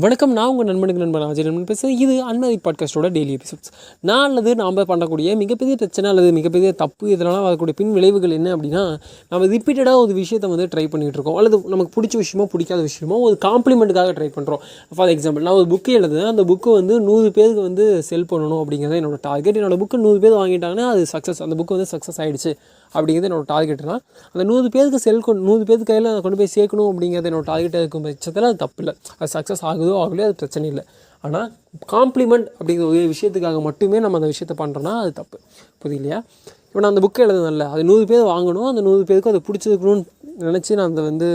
வணக்கம். நான் உங்கள் நண்பன் அஜய் நண்பன் பேசுகிறேன். இது அன்மதி பாட்காஸ்ட்டோட டெய்லி எபிசோட்ஸ். நான் அல்லது நாம் பண்ணக்கூடிய மிகப்பெரிய பிரச்சனை அல்லது மிகப்பெரிய தப்பு இதனால் வரக்கூடிய பின் விளைவுகள் என்ன அப்படின்னா, நம்ம ரிப்பீட்டடாக ஒரு விஷயத்தை ட்ரை பண்ணிகிட்டு இருக்கோம். அல்லது நமக்கு பிடிச்ச விஷயமோ பிடிக்காத விஷயமோ ஒரு காம்ப்ளிமெண்ட்டுக்காக ட்ரை பண்ணுறோம். ஃபார் எக்ஸாம்பிள், நான் ஒரு புக்கு எழுதுவேன். அந்த புக்கு 100 பேருக்கு செல் பண்ணணும் அப்படிங்கிறது என்னோட டார்கெட். என்னோட புக்கு 100 பேர் வாங்கிட்டாங்கன்னா அது சக்ஸஸ். அந்த புக்கு சக்ஸஸ் ஆகிடுச்சு அப்படிங்கிறது என்னோட டார்கெட்னா, அந்த 100 பேருக்கு 100 பேருக்கு கையில் அதை கொண்டு போய் சேர்க்கணும் அப்படிங்கிறது என்னோட டார்கெட்டாக இருக்கும் பட்சத்தில் அது தப்பு இல்லை. அது சக்ஸஸ் ஆகுதோ ஆகலையோ அது பிரச்சனை இல்லை. ஆனால் காம்ப்ளிமெண்ட் அப்படிங்கிற ஒரு விஷயத்துக்காக மட்டுமே நம்ம அந்த விஷயத்தை பண்ணுறோன்னா அது தப்பு. புரியலையா? இப்போ நான் அந்த புக்கை எழுதுனேன்ல, அது 100 பேர் வாங்கணும், அந்த 100 பேருக்கும் அதை பிடிச்சிருக்கணும்னு நினச்சி நான் அந்த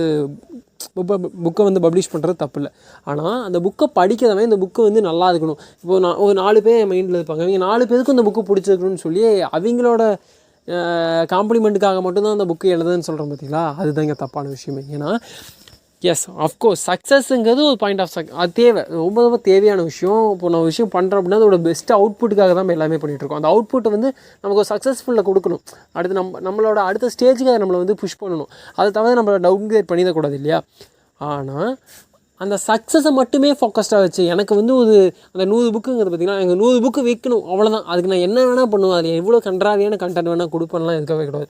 புக்கை பப்ளிஷ் பண்ணுறது தப்பு இல்லை. ஆனால் அந்த புக்கை படிக்கிறவன் இந்த புக்கு நல்லா இருக்கணும். இப்போது நான் ஒரு 4 பேர் என் மைண்டில் இருப்பாங்க. அவங்க 4 பேருக்கும் இந்த புக்கு பிடிச்சிருக்கணும்னு சொல்லி அவங்களோட காம்ப்ளிமெண்ட்டுக்காக மட்டும்தான் அந்த புக்கு எழுதுன்னு சொல்கிறோம் பார்த்தீங்களா? அதுதான் இங்கே தப்பான விஷயமே. ஏன்னா எஸ், அஃப்கோர்ஸ் சக்ஸஸ்ங்கிறது ஒரு பாயிண்ட் ஆஃப் அது தேவை, ரொம்ப ரொம்ப தேவையான விஷயம். இப்போ நான் ஒரு விஷயம் பண்ணுறோம் அப்படின்னா அதோட பெஸ்ட் அவுட்புட்டுக்காக தான் நம்ம எல்லாமே பண்ணிகிட்ருக்கோம். அந்த அவுட்புட்டை நமக்கு ஒரு சக்ஸஸ்ஃபுல்லாக கொடுக்கணும். அடுத்து நம்மளோட அடுத்த ஸ்டேஜுக்காக நம்மளை புஷ் பண்ணணும். அதை தவிர நம்மளை டவுன்கிரேட் பண்ணிடக்கூடாது இல்லையா? ஆனால் அந்த சக்ஸஸை மட்டுமே ஃபோக்கஸ்டாக வச்சு எனக்கு ஒரு அந்த 100 புக்குங்கிறது பார்த்திங்கன்னா, எனக்கு 100 புக்கு விற்கணும், அவ்வளோதான். அதுக்கு நான் என்ன வேணால் பண்ணுவேன், அதில் எவ்வளோ கன்றாவியான கண்டென்ட் வேணால் கொடுப்பேன்லாம் இருக்கவே கூடாது.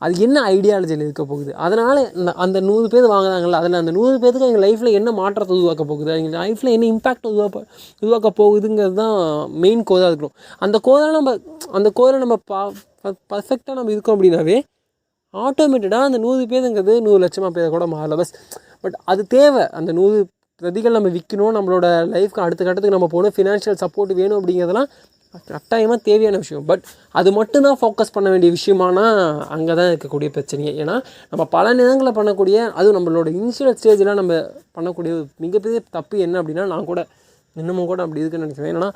அது என்ன ஐடியாலஜியில் இருக்க போகுது? அதனால் அந்த 100 பேர் வாங்குறாங்கல்ல, அதில் அந்த 100 பேருக்கு எங்கள் லைஃப்பில் என்ன மாற்றத்தை உருவாக்க போகுது, எங்கள் லைஃப்பில் என்ன இம்பேக்ட் உருவாக்க போகுதுங்கிறது தான் மெயின் கோராக இருக்கணும். அந்த கோரை நம்ம பர்ஃபெக்டாக நம்ம இருக்கோம் அப்படின்னாவே ஆட்டோமேட்டடாக அந்த 100 பேருங்கிறது 100 லட்சமாக பேரை கூட மாறல. பட் அது தேவை. அந்த 100 பிரதிகள் நம்ம விற்கணும், நம்மளோட லைஃப்க்கு அடுத்த கட்டத்துக்கு நம்ம போகணும், ஃபினான்ஷியல் சப்போர்ட் வேணும் அப்படிங்கிறதெல்லாம் கட்டாயமாக தேவையான விஷயம். பட் அது மட்டும்தான் ஃபோக்கஸ் பண்ண வேண்டிய விஷயமானா அங்கே தான் இருக்கக்கூடிய பிரச்சனையே. ஏன்னா நம்ம பல நேரங்களில் பண்ணக்கூடிய, அதுவும் நம்மளோட இனிஷியல் ஸ்டேஜில் நம்ம பண்ணக்கூடிய மிகப்பெரிய தப்பு என்ன அப்படின்னா, நான் கூட இன்னமும் கூட அப்படி இருக்குன்னு நினைக்கிறேன். ஏன்னா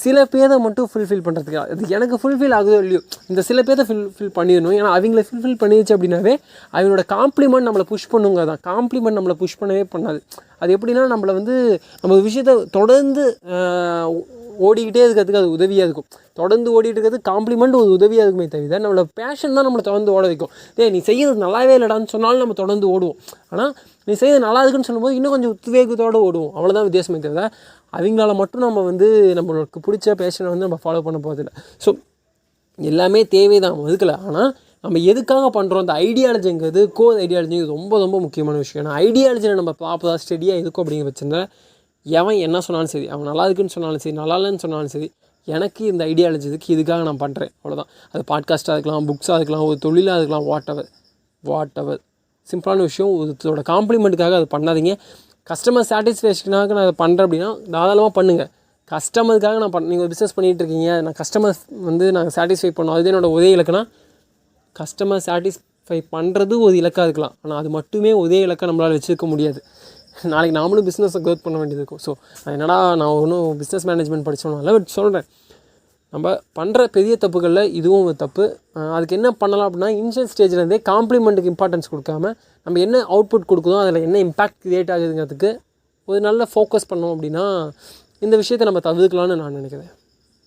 சில பேரை மட்டும் ஃபுல்ஃபில் பண்ணுறதுக்கு, அது எனக்கு ஃபுல்ஃபில் ஆகுதோ இல்லையோ, இந்த சில பேரை ஃபுல்ஃபில் பண்ணிடணும். ஏன்னா அவங்கள ஃபுல்ஃபில் பண்ணிடுச்சு அப்படின்னாவே அவங்களோட காம்ப்ளிமெண்ட் நம்மளை புஷ் பண்ணுங்க தான். காம்ப்ளிமெண்ட் நம்மளை புஷ் பண்ணவே பண்ணாது. அது எப்படின்னா நம்மளை நம்ம விஷயத்தை தொடர்ந்து ஓடிக்கிட்டே இருக்கிறதுக்கு அது உதவியாக இருக்கும். தொடர்ந்து ஓடிட்டு இருக்கிறது காம்ப்ளிமெண்ட் ஒரு உதவியாக இருக்குமே தவிர நம்மளோட பேஷன் தான் நம்மளை தொடர்ந்து ஓட வைக்கும். நீ செய்யறது நல்லாவே இல்லைடான்னு சொன்னாலும் நம்ம தொடர்ந்து ஓடுவோம். ஆனால் நீ செய்யறது நல்லா இருக்குன்னு சொல்லும்போது இன்னும் கொஞ்சம் உத்வேகத்தோடு ஓடுவோம். அவ்வளோதான் வித்தியாசமே தவிர அவங்களால மட்டும் நம்ம நம்மளுக்கு பிடிச்ச பேஷனை நம்ம ஃபாலோ பண்ண போகிறதில்ல. ஸோ எல்லாமே தேவை தான், ஒதுக்கலை. ஆனால் நம்ம எதுக்காக பண்ணுறோம், அந்த ஐடியாலஜிங்கிறது, கோர் ஐடியாலஜிங்கிறது ரொம்ப ரொம்ப முக்கியமான விஷயம். ஏன்னா ஐடியாலஜியில் நம்ம ப்ராப்பராக ஸ்டெடியாக இருக்கும் அப்படிங்கிற பட்சத்தில் எவன் என்ன சொன்னாலும் சரி, அவன் நல்லா இருக்குன்னு சொன்னாலும் சரி, நல்லா இல்லைன்னு சொன்னாலும் சரி, எனக்கு இந்த ஐடியாலஜி இதுக்காக நான் பண்ணுறேன், அவ்வளோதான். அது பாட்காஸ்ட்டாக இருக்கலாம், புக்ஸாக இருக்கலாம், ஒரு தொழிலாக இருக்கலாம், வாட் எவர் சிம்பிளான விஷயம். ஒருத்தரோட காம்ப்ளிமெண்ட்டுக்காக அது பண்ணாதீங்க. கஸ்டமர் சாட்டிஸ்ஃபேக்ஷனாக நான் அதை பண்ணுறேன் அப்படின்னா தாராளமாக பண்ணுங்கள். கஸ்டமருக்காக நீங்கள் ஒரு பிஸ்னஸ் பண்ணிகிட்டு இருக்கீங்க, நான் கஸ்டமர் நாங்கள் சாட்டிஸ்ஃபை பண்ணோம், அது என்னோடய ஒரே இலக்குனா, கஸ்டமர் சாட்டிஸ்ஃபை பண்ணுறது ஒரு இலக்காக இருக்கலாம். ஆனால் அது மட்டுமே ஒரே இலக்காக நம்மளால் வச்சுருக்க முடியாது. நாளைக்கு நாமளும் பிஸ்னஸை க்ரோத் பண்ண வேண்டியது இருக்கும். ஸோ நான் ஒன்றும் பிஸ்னஸ் மேனேஜ்மெண்ட் படித்தோம்னால பட் சொல்கிறேன், நம்ம பண்ணுற பெரிய தப்புகளில் இதுவும் ஒரு தப்பு. அதுக்கு என்ன பண்ணலாம் அப்படின்னா, இனிஷியல் ஸ்டேஜ்லேருந்தே காம்ப்ளிமெண்ட்டுக்கு இம்பார்ட்டன்ஸ் கொடுக்காம நம்ம என்ன அவுட்புட் கொடுக்குதோ அதில் என்ன இம்பேக்ட் க்ரியேட் ஆகுதுங்கிறதுக்கு ஒரு நல்ல ஃபோக்கஸ் பண்ணோம் அப்படின்னா இந்த விஷயத்தை நம்ம தவிர்க்கலாம்னு நான் நினைக்கிறேன்.